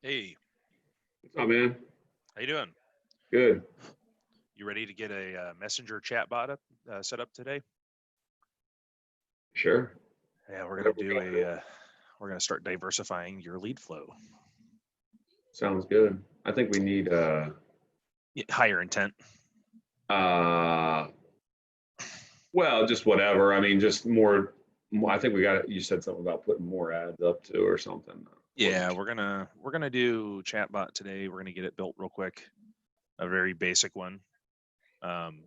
Hey, What's up, man? how you doing? Good. You ready to get a messenger chat bot set up today? Sure. Yeah, we're gonna Whatever we do gotta do. we're gonna start diversifying your lead flow. Sounds good. I think we need Yeah, higher intent. uh well, just whatever. I mean, just more I think we got you said something about putting more ads up too or something. Yeah, we're gonna do chatbot today. We're gonna get it built real quick, a very basic one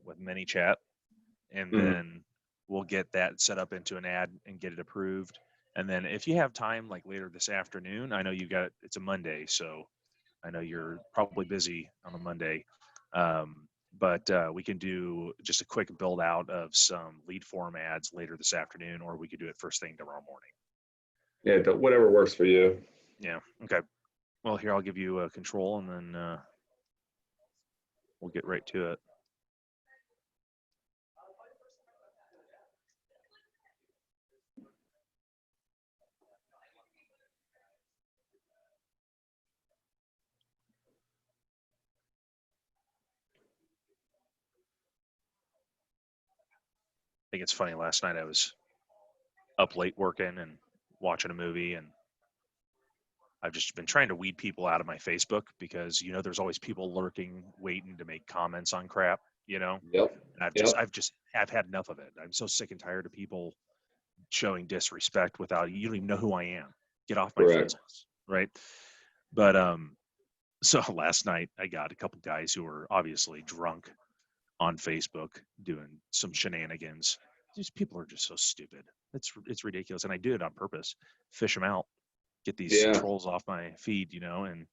with ManyChat, and Mhm. then we'll get that set up into an ad and get it approved. And then if you have time, like later this afternoon, I know you got it's a Monday, so I know you're probably busy on a Monday, but we can do just a quick build out of some lead form ads later this afternoon, or we could do it first thing tomorrow morning. Yeah, whatever works for you. Yeah. Okay. Well, here I'll give you control, and then we'll get right to it. I think it's funny. Last night I was up late working and watching a movie, and I've just been trying to weed people out of my Facebook because there's always people lurking, waiting to make comments on crap. Yep. And Yep. I've had enough of it. I'm so sick and tired of people showing disrespect without you don't even know who I am. Get off my Correct. Faceless, right? But so last night I got a couple guys who were obviously drunk on Facebook doing some shenanigans. These people are just so stupid. It's ridiculous, and I do it on purpose. Fish them out, get these Yeah. trolls off my feed, and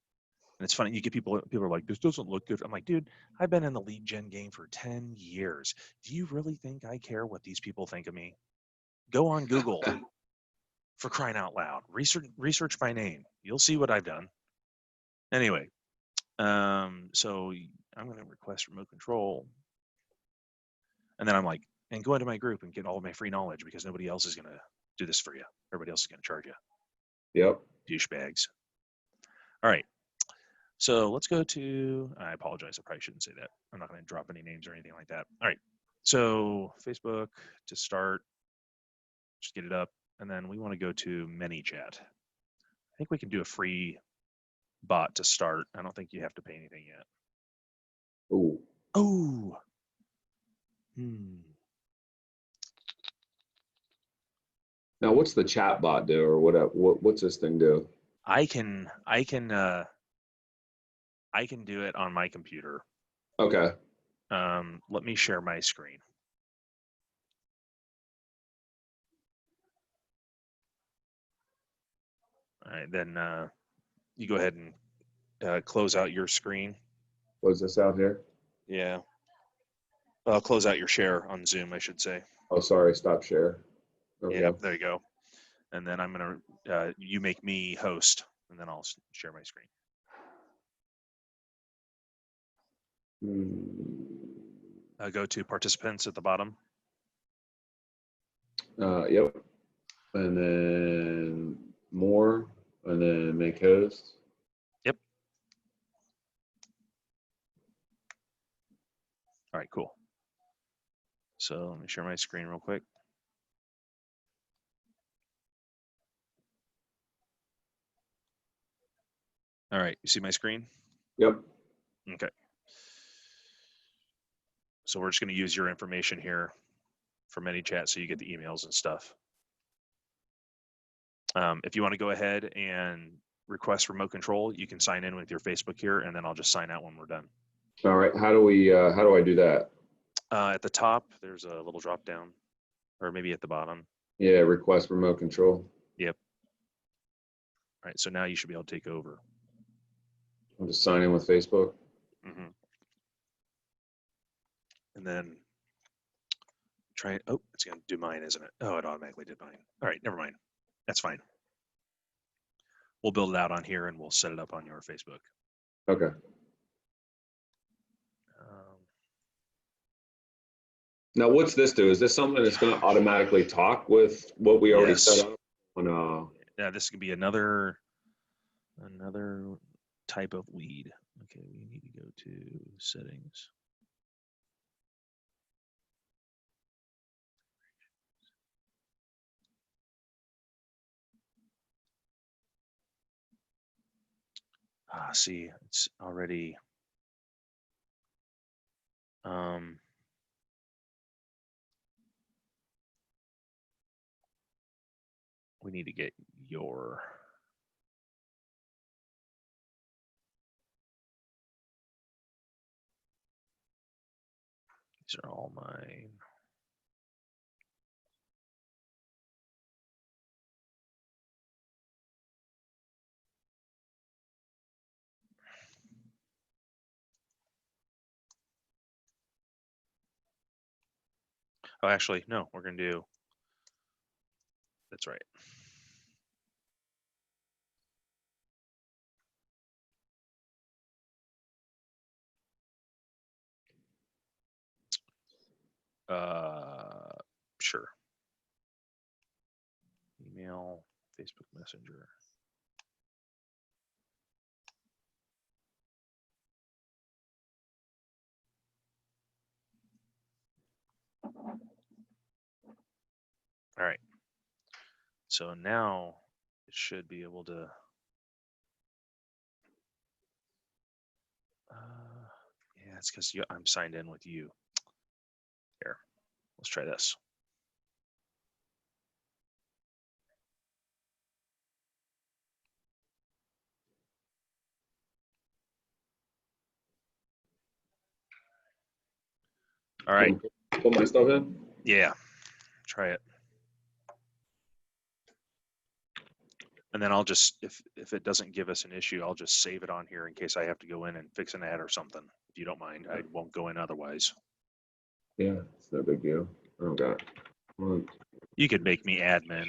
it's funny. You get people are like, this doesn't look good. I'm like, dude, I've been in the lead gen game for 10 years. Do you really think I care what these people think of me? Go on Google, for crying out loud. Research my name. You'll see what I've done. Anyway, so I'm going to request remote control, and then I'm like, and go into my group and get all of my free knowledge because nobody else is going to do this for you. Everybody else is going to charge you. Yep. Douchebags. All right. So let's go to. I apologize. I probably shouldn't say that. I'm not going to drop any names or anything like that. All right. So Facebook to start. Just get it up, and then we want to go to ManyChat. I think we can do a free bot to start. I don't think you have to pay anything yet. Ooh. Oh. Hmm. Now what's the chat bot do or what's this thing do? I can do it on my computer. Okay. Let me share my screen. All right, then you go ahead and close out your screen. What's this out here? Yeah. Close out your share on Zoom, I should say. Oh, sorry, stop share. Okay. Yep, there you go. And then I'm gonna you make me host, and then I'll share my screen. Go to participants at the bottom. Yep. And then more, and then make host. Yep. All right, cool. So let me share my screen real quick. All right, you see my screen? Yep. Okay. So we're just going to use your information here for ManyChat so you get the emails and stuff. If you want to go ahead and request remote control, you can sign in with your Facebook here, and then I'll just sign out when we're done. All right. How do I do that? At the top, there's a little drop down, or maybe at the bottom. Yeah, request remote control. Yep. All right, so now you should be able to take over. I'll just sign in with Facebook. Mm-hmm. And then try, oh, it's going to do mine, isn't it? Oh, it automatically did mine. All right, never mind. That's fine. We'll build it out on here and we'll set it up on your Facebook. Okay. Now, what's this do? Is this something that's going to automatically talk with what we already Yes. set up? Yeah, this could be another. type of lead. Okay, we need to go to settings. See, it's already we need to get your these are all mine. Oh, actually, no, we're gonna do that's right. Sure. Email, Facebook Messenger. All right. So now it should be able to. Yeah, it's because I'm signed in with you. Here, let's try this. All right. Put my stuff in. Yeah, try it. And then I'll just, if it doesn't give us an issue, I'll just save it on here in case I have to go in and fix an ad or something. If you don't mind, I won't go in otherwise. Yeah, it's no big deal. Oh god. You could make me admin,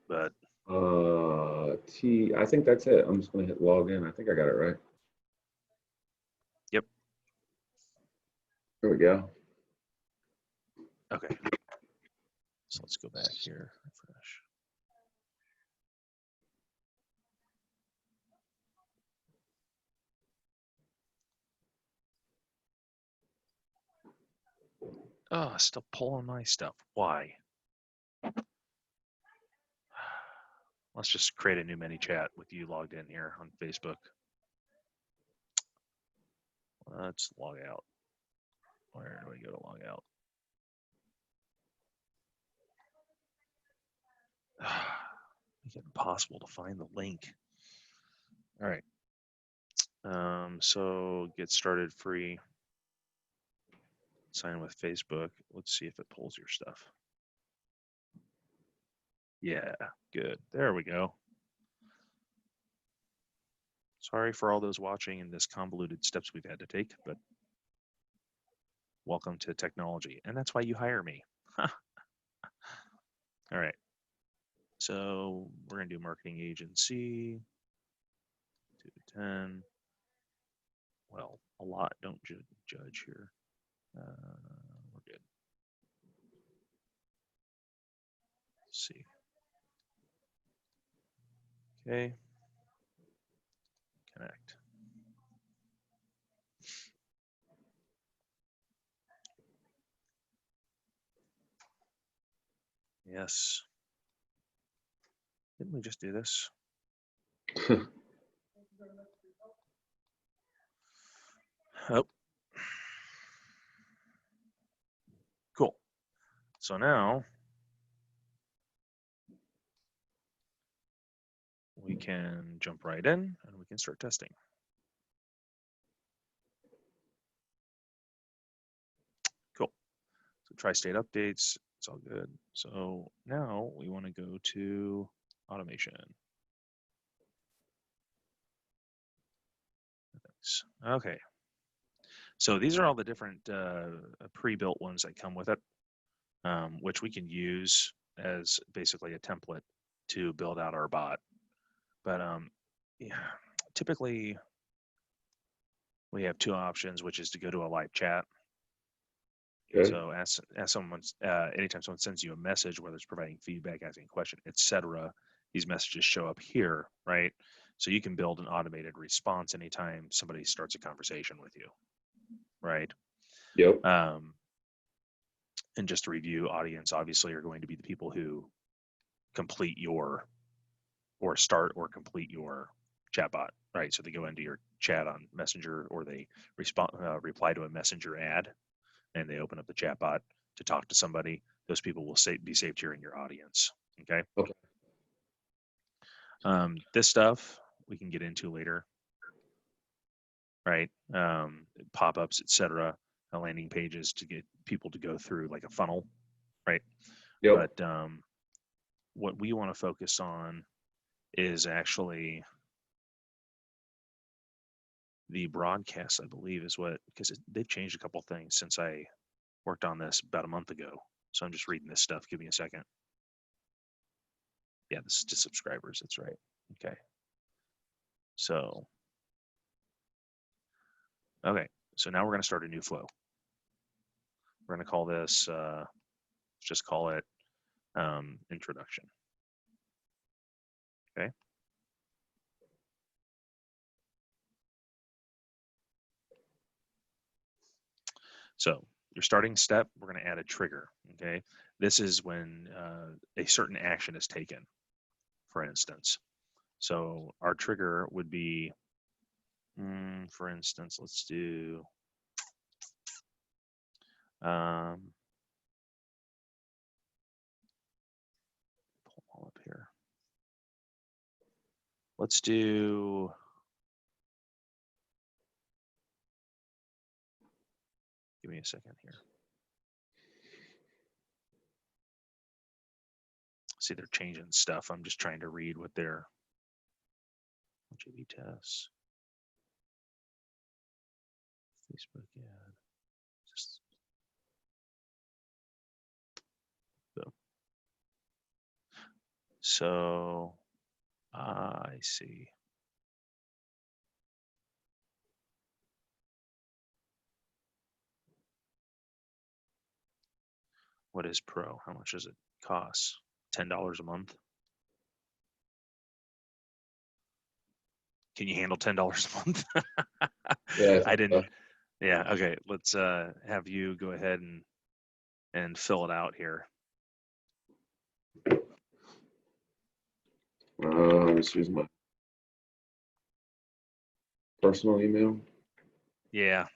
but I think that's it. I'm just gonna hit log in. I think I got it right. Yep. There we go. Okay. So let's go back here, refresh. Oh, still pulling my stuff. Why? Let's just create a new mini chat with you logged in here on Facebook. Let's log out. Where do we go to log out? Make it impossible to find the link. All right. So get started free. Sign with Facebook. Let's see if it pulls your stuff. Yeah, good. There we go. Sorry for all those watching and this convoluted steps we've had to take, but welcome to technology. And that's why you hire me. All right. So we're going to do marketing agency. 2 to 10. Well, a lot. Don't judge here. We're good. Let's see. Okay. Connect. Yes. Didn't we just do this? Oh. Cool. So now we can jump right in and we can start testing. Cool. So tri-state updates, it's all good. So now we want to go to automation. Thanks. Okay. So these are all the different pre-built ones that come with it, which we can use as basically a template to build out our bot. But yeah, typically we have two options, which is to go to a live chat. Okay. So as someone's anytime someone sends you a message, whether it's providing feedback, asking a question, etc., these messages show up here, right? So you can build an automated response anytime somebody starts a conversation with you, right? Yep. And just to review, audience obviously are going to be the people who complete your or start or complete your chatbot, right? So they go into your chat on Messenger, or they reply to a Messenger ad, and they open up the chatbot to talk to somebody. Those people will be saved here in your audience. Okay. Okay. This stuff we can get into later, right? Pop-ups, etc., landing pages to get people to go through like a funnel, right? Yep. But what we want to focus on is actually the broadcast, I believe, is what, because they've changed a couple things since I worked on this about a month ago. So I'm just reading this stuff. Give me a second. Yeah, this is to subscribers. That's right. Okay. So, okay. So now we're going to start a new flow. We're going to call this, let's just call it introduction. Okay. So your starting step, we're going to add a trigger. Okay. This is when a certain action is taken, for instance. So our trigger would be, for instance, let's do, pull them all up here. Let's do, give me a second here. See, they're changing stuff. I'm just trying to read what they're, JV tests, Facebook ad, just boom. So I see. What is Pro? How much does it cost? $10 a month? Can you handle $10 a month? Yeah. I didn't. Yeah. Okay. Let's have you go ahead and fill it out here. Let's use my personal email. Yeah.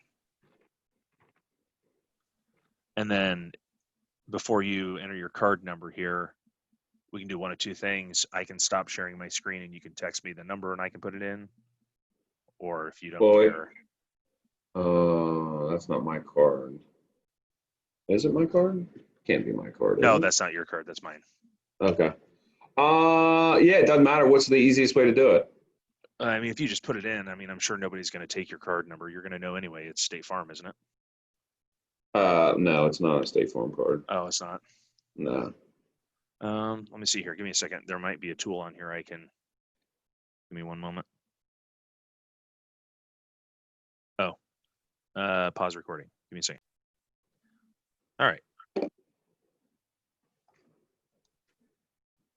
And then before you enter your card number here, we can do one of two things. I can stop sharing my screen and you can text me the number and I can put it in. Or if you don't care. That's not my card. Is it my card? Can't be my card. No, is it? that's not your card. That's mine. Okay. Yeah, it doesn't matter. What's the easiest way to do it? I mean, if you just put it in, I mean, I'm sure nobody's going to take your card number. You're going to know anyway. It's State Farm, isn't it? No, it's not a State Farm card. Oh, it's not. No. Let me see here. Give me a second. There might be a tool on here I can. Give me one moment. Oh, pause recording. Give me a second. All right.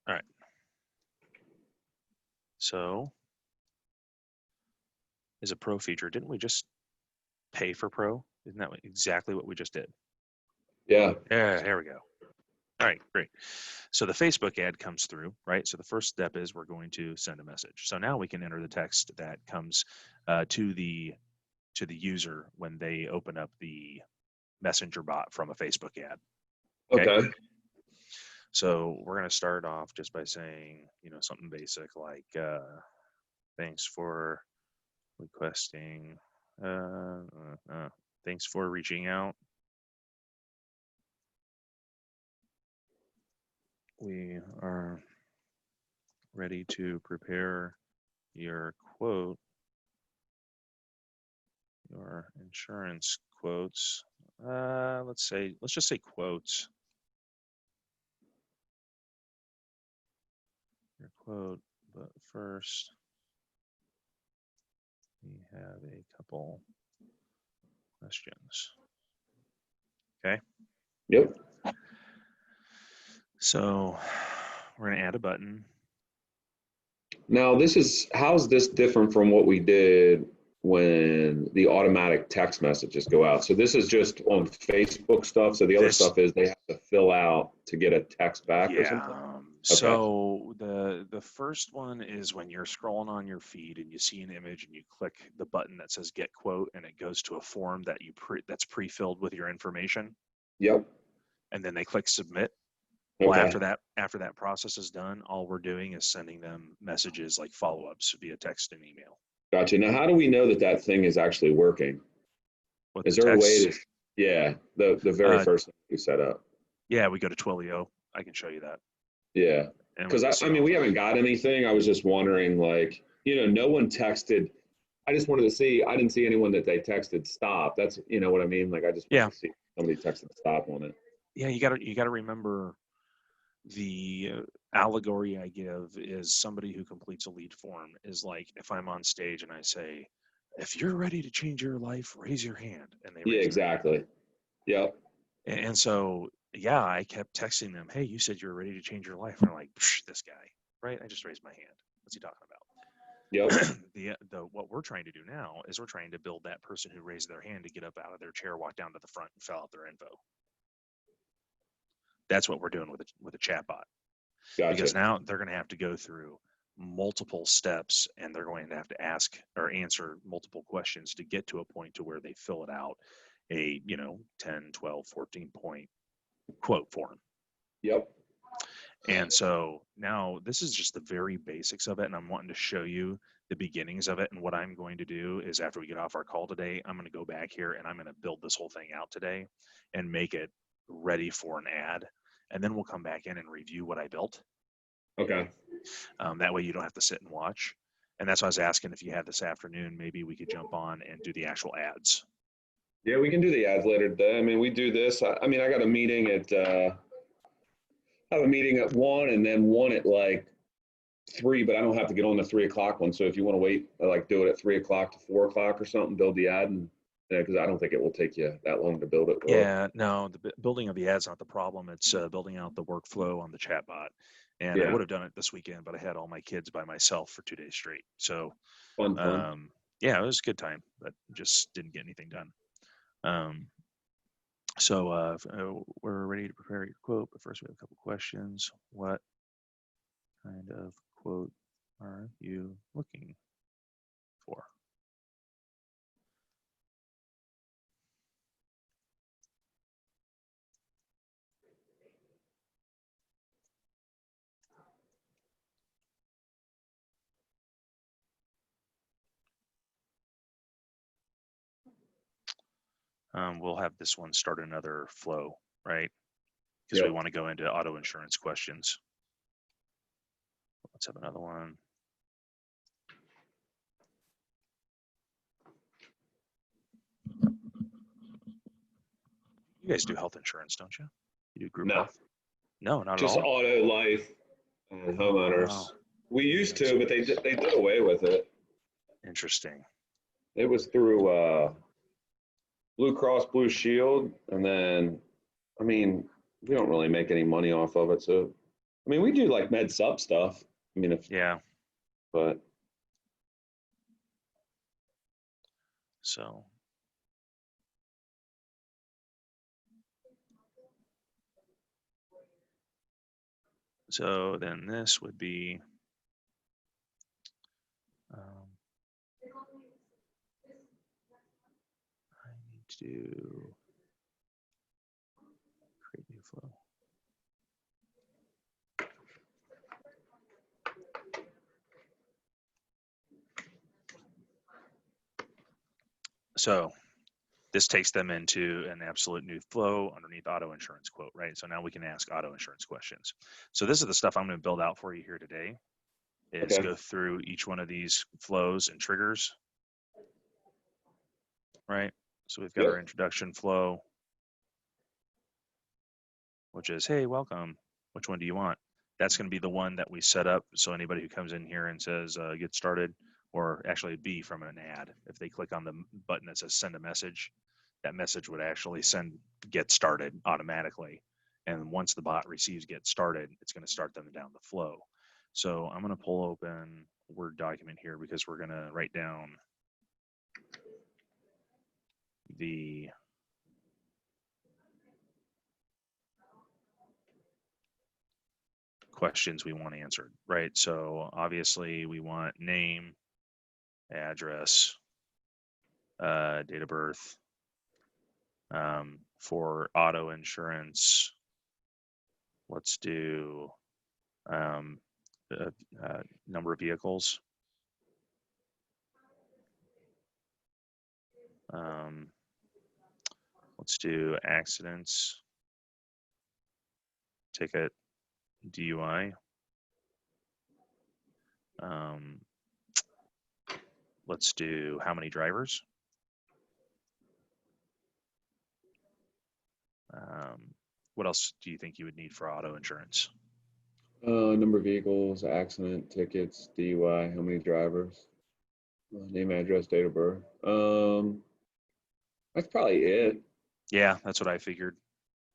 All right. So, is a Pro feature? Didn't we just pay for Pro? Isn't that exactly what we just did? Yeah. Yeah, here we go. All right, great. So the Facebook ad comes through, right? So the first step is we're going to send a message. So now we can enter the text that comes to the user when they open up the Messenger bot from a Facebook ad. Okay. So we're going to start off just by saying, something basic like, thanks for requesting, thanks for reaching out. We are ready to prepare your quote, your insurance quotes. Let's just say quotes. Your quote, but first we have a couple questions. Okay. Yep. So we're going to add a button. Now, how's this different from what we did when the automatic text messages go out? So this is just on Facebook stuff. So the other This, stuff is they have to fill out to get a text back or yeah. something. Okay. So the first one is when you're scrolling on your feed and you see an image and you click the button that says get quote and it goes to a form that that's pre-filled with your information, Yep. and then they click submit. Well, Okay. after that process is done, all we're doing is sending them messages like follow-ups via text and email. Gotcha. Now, how do we know that that thing is actually working? With Is the there a way text, to, yeah, the very first thing you set up? yeah, we go to Twilio. I can show you that, Yeah. and we Because can I see mean, all we the. haven't got anything. I was just wondering, like, no one texted. I just wanted to see, I didn't see anyone that they texted stop. That's, what I mean? Like, I just wanted Yeah, to see somebody texted stop on it. yeah. You gotta remember the allegory I give is somebody who completes a lead form is like if I'm on stage and I say, if you're ready to change your life, raise your hand, and they Yeah, raise their hand. exactly. Yep. And so, yeah, I kept texting them, hey, you said you were ready to change your life. And they're like, this guy, right? I just raised my hand. What's he talking Yep. about? the What we're trying to do now is we're trying to build that person who raised their hand to get up out of their chair, walk down to the front, and fill out their info. That's what we're doing with a chat bot, because Gotcha. now they're going to have to go through multiple steps and they're going to have to ask or answer multiple questions to get to a point to where they fill it out a 10, 12, 14 point quote form. Yep. And so now this is just the very basics of it. And I'm wanting to show you the beginnings of it. And what I'm going to do is after we get off our call today, I'm going to go back here and I'm going to build this whole thing out today and make it ready for an ad. And then we'll come back in and review what I built. Okay. That way you don't have to sit and watch. And that's why I was asking if you had this afternoon, maybe we could jump on and do the actual ads. Yeah, we can do the ads later today. I mean, we do this. I mean, I got a meeting I have a meeting at 1 and then one at like 3, but I don't have to get on the 3 o'clock one. So if you want to wait, like do it at 3 o'clock to 4 o'clock or something, build the ad, and because I don't think it will take you that long to build it, will it? Yeah, no, the building of the ad's not the problem. It's building out the workflow on the chatbot. And I Yeah, would have done it this weekend, but I had all my kids by myself for 2 days straight. So, fun. um, yeah, it was a good time, but just didn't get anything done. We're ready to prepare your quote, but first we have a couple questions. What kind of quote are you looking for? We'll have this one start another flow, right? Because we Yep. want to go into auto insurance questions. Let's have another one. You guys do health insurance, don't you? You do group No, health? No, not at just all. auto, life, and homeowners. Wow. We used That's to, but they did away with it. interesting. It was through Blue Cross Blue Shield, and then I mean, we don't really make any money off of it. So, I mean, we do like med sub stuff. I mean, Yeah. but So then this would be I need to create new flow. So this takes them into an absolute new flow underneath auto insurance quote, right? So now we can ask auto insurance questions. So this is the stuff I'm going to build out for you here today is okay. go through each one of these flows and triggers, right? So we've got Yep. our introduction flow, which is, hey, welcome. Which one do you want? That's going to be the one that we set up. So anybody who comes in here and says, get started, or actually it'd be from an ad. If they click on the button that says send a message, that message would actually send get started automatically. And once the bot receives get started, it's going to start them down the flow. So I'm going to pull open Word document here because we're going to write down the questions we want answered, right? So obviously we want name, address, date of birth. For auto insurance, let's do number of vehicles. Let's do accidents, ticket, DUI. Let's do how many drivers. What else do you think you would need for auto insurance? Number of vehicles, accident, tickets, DUI, how many drivers, name, address, date of birth. That's probably it. Yeah, that's what I figured.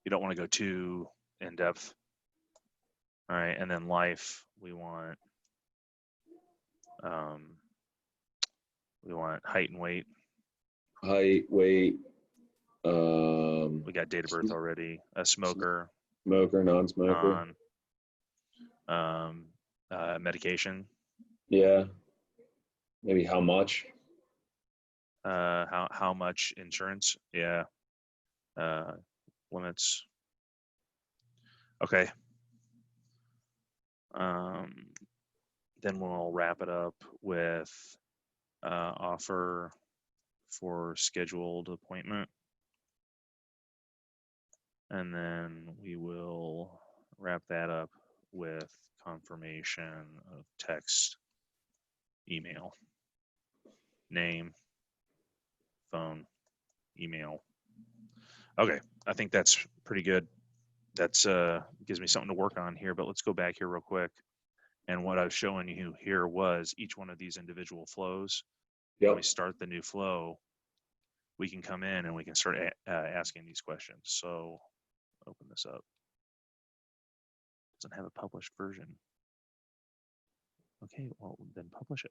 You don't want to go too in depth. All right, and then life, we want height and weight. Height, weight. We got date of birth already. A smoker. Smoker, non-smoker. Medication. Yeah. Maybe how much? How much insurance? Yeah. Limits. Okay. Then we'll wrap it up with offer for scheduled appointment. And then we will wrap that up with confirmation of text, email, name, phone, email. Okay, I think that's pretty good. That's gives me something to work on here, but let's go back here real quick. And what I was showing you here was each one of these individual flows. Yep. When we start the new flow, we can come in and we can start asking these questions. So open this up. Doesn't have a published version. Okay, well then publish it.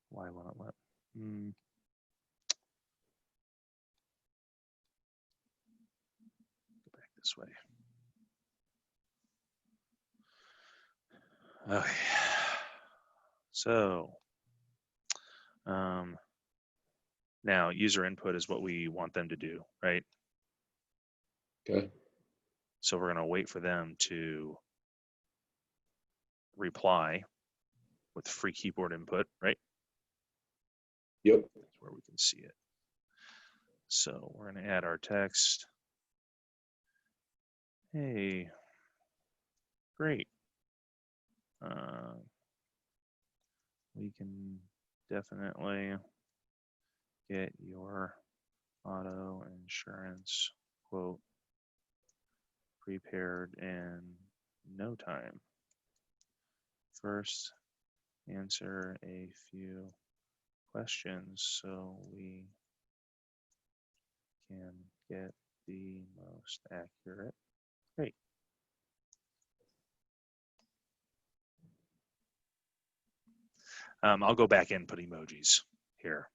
Why won't it let? Go back this way. Okay. So now user input is what we want them to do, right? Okay. So we're going to wait for them to reply with free keyboard input, right? Yep. That's where we can see it. So we're going to add our text. Hey, great. We can definitely get your auto insurance quote prepared in no time. First, answer a few questions so we can get the most accurate. Great. I'll go back and put emojis here.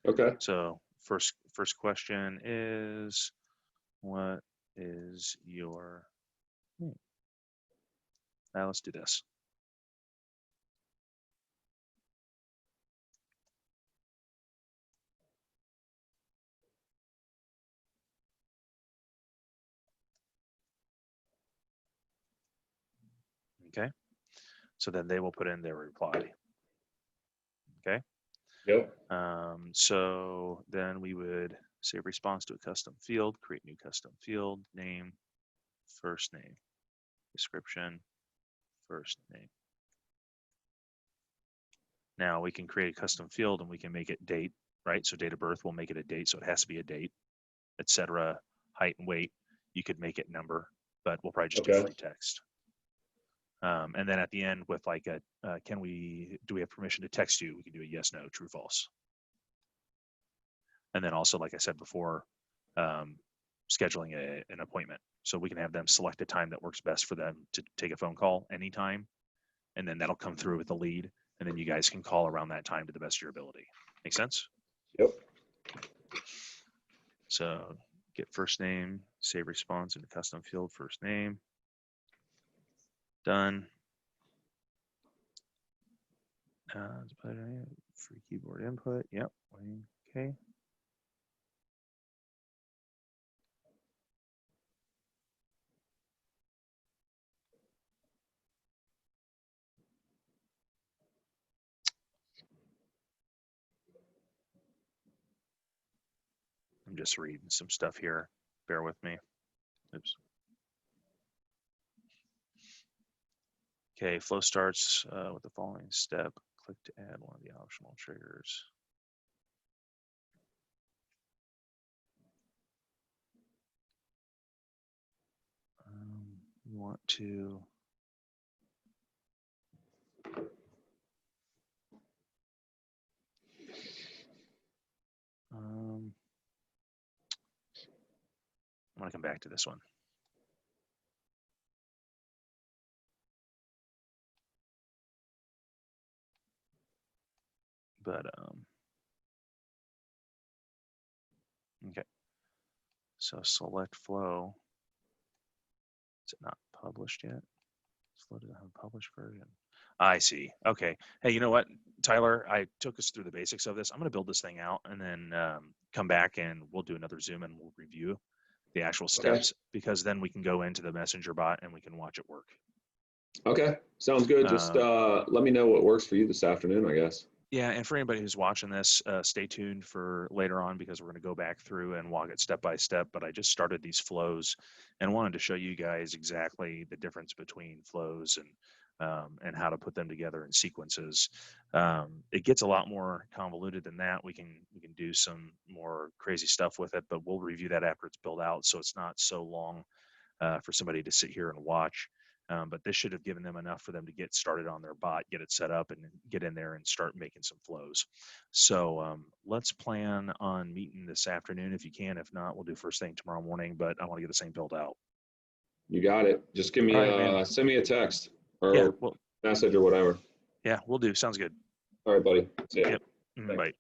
Okay. So first question is, what is your name? Now let's do this. Okay. So then they will put in their reply. Okay. Yep. So then we would save response to a custom field, create new custom field, name, first name, description, first name. Now we can create a custom field and we can make it date, right? So date of birth, we'll make it a date. So it has to be a date, etc. Height and weight, you could make it number, but we'll probably just do free text. And then at the end with like a, do we have permission to text you? We can do a yes, no, true, false. And then also, like I said before, scheduling an appointment. So we can have them select a time that works best for them to take a phone call anytime. And then that'll come through with the lead. And then you guys can call around that time to the best of your ability. Make sense? Yep. So get first name, save response in the custom field, first name. Done. Free keyboard input. Yep. Okay. I'm just reading some stuff here. Bear with me. Oops. Okay, flow starts with the following step. Click to add one of the optional triggers. You want to I want to come back to this one. But okay. So select flow. Is it not published yet? Flow doesn't have a published version. I see. Okay. Hey, you know what, Tyler? I took us through the basics of this. I'm going to build this thing out and then come back and we'll do another Zoom and we'll review the actual steps, because then we can go into the messenger bot and we can watch it work. Okay, sounds good. Just let me know what works for you this afternoon, I guess. Yeah, and for anybody who's watching this, stay tuned for later on, because we're going to go back through and walk it step by step. But I just started these flows and wanted to show you guys exactly the difference between flows and how to put them together in sequences. It gets a lot more convoluted than that. We can do some more crazy stuff with it, but we'll review that after it's built out, so it's not so long for somebody to sit here and watch. But this should have given them enough for them to get started on their bot, get it set up, and get in there and start making some flows. So let's plan on meeting this afternoon if you can. If not, we'll do first thing tomorrow morning, but I want to get this thing built out. You got it. Just give me send me a text or message or whatever. Yeah, we'll do. Sounds good. All right, buddy. See ya. Yep. Bye.